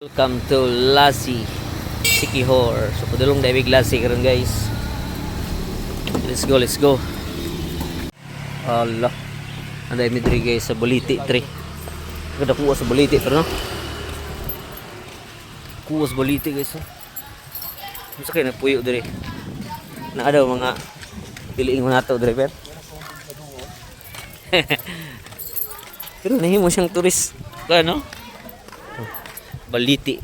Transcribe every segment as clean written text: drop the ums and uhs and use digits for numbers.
Welcome to Lassie Sikihor. So padulong dai Lassie karon guys. Let's go. Allah. Anday mi diri guys sa Buliti tree. Kada kuha sa Buliti pero no. Kuha sa Buliti guys. Unsa kay nagpuyo diri? Na daw mga piliing mga ato driver. Pero nahimo siyang turis. Ano? Baliti.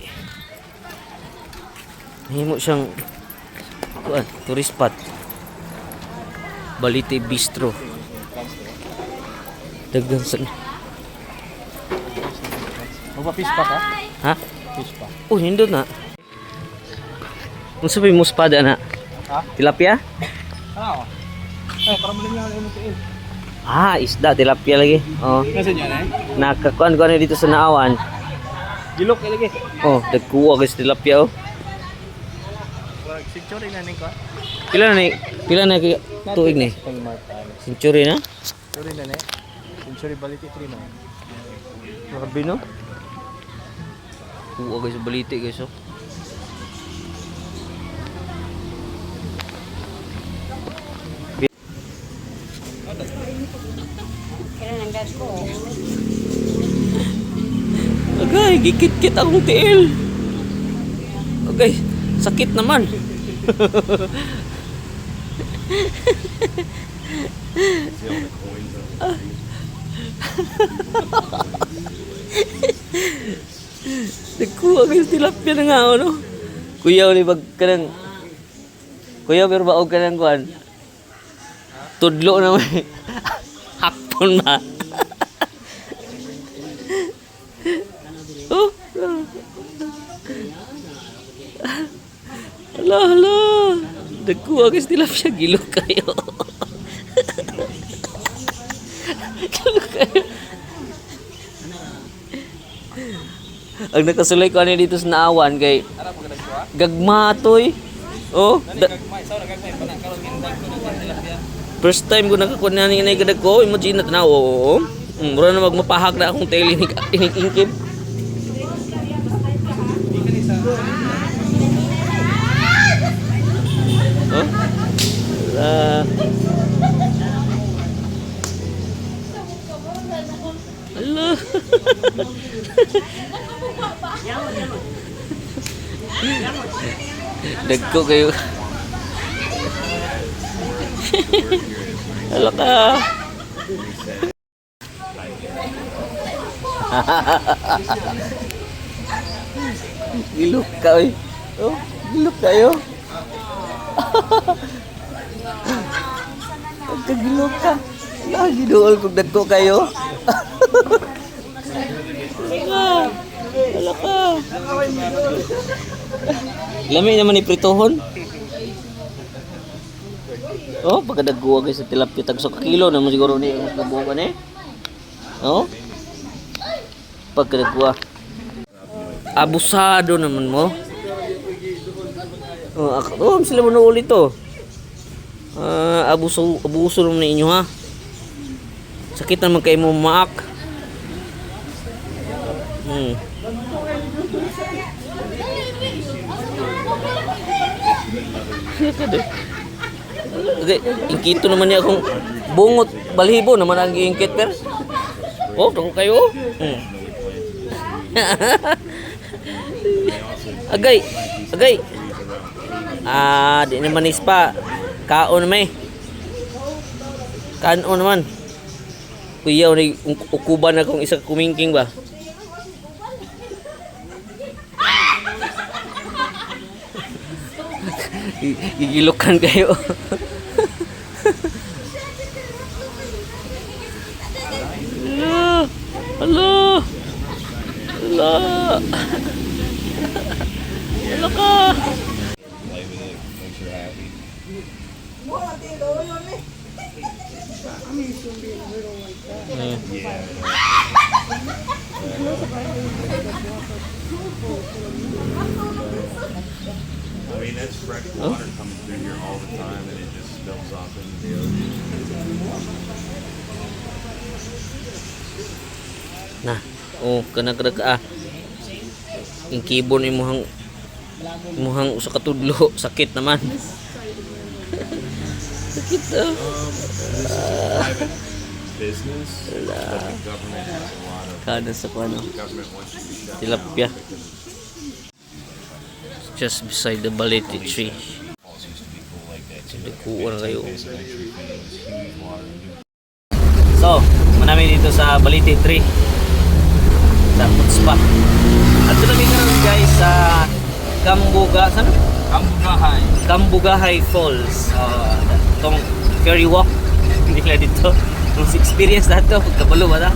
Himo siyang tourist spot. Baliti Bistro. Daghan sa. Magpa-fish pa ka? Ha? Fish pa. Oh, nindot na. Unsa may muspada na? Ha? Tilapia? Ano? Para mo lang yung tiil. Ah, isda tilapia lagi. Oh. Nasa niya na Nakakuan ko na dito sa Naawan. Gilok ka lagi. Oh, dagkuha guys tilapia oh. Century na ning ka? Pila na tuig ni? Century na? Century na ni. Century Baliti 3 na. Grabe no? Kuha guys sa Baliti guys oh. Agay, gikit-kit akong tiil. Agay, sakit naman. Nagkuha kayo tilapia na nga ano. Kuya, ulibag ka ng... Kuya, pero baog ka ng kuhan. Tudlo na may... Hakpon ba? Oh. Hala. Nagkuha kayo tilapia, gilok kayo. Gilok kayo. Ang nakasulay ko ano dito sa Naawan kay gagmatoy. Oh, first time ko nakakuha na ni gadag ko, imagine na tanaw. Oo. Mura na magmapahak na akong tail inikingkib. Oh. Allah. Dagko kayo. Hala ka. Gilok ka oy. Oh, gilok kayo. Pagkagilok ka. Lagi dool kung dagko kayo. Hala ka. Lami naman ipritohon. Oh, pagkadagkuha kayo sa tilapia tag sa kilo naman siguro ni mas nabukan eh. Oh. Pagkadagkuha. Abusado naman mo. Oh, sila mo na ulit to. Abuso naman na inyo ha. Sakit naman kayo mo maak. Okay, ingkito naman niya akong bungot balhibo naman ang ingkit per. Oh, dako kayo. Agay. Di naman ispa. Kaon naman. Kaon naman. Kuya, ukuban akong isa kumingking ba? Gigilukan kayo. Hala ka. I mean, that's fresh water coming through here all the time, and it just spills off into the ocean. Nah, oh, kena Yung keyboard imuhang usa ka tudlo sakit naman. Sakit oh. Private business, but the government has a lot of Kada sa kuano. government wants you to shut Tilapia. Just beside the balete tree. falls used to be cool like that. Kuha na kayo. Basic entry fee was huge water. So, manami dito sa Balete Tree. Sa Putspa. At ito namin karon guys sa saan? Kambugahay Falls. Itong ferry walk. Hindi na dito. Mas experience na ito. Pagkabalo ba na?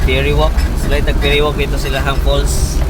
Ferry walk. Sila yung nag-ferry walk dito sa Ilahang Falls.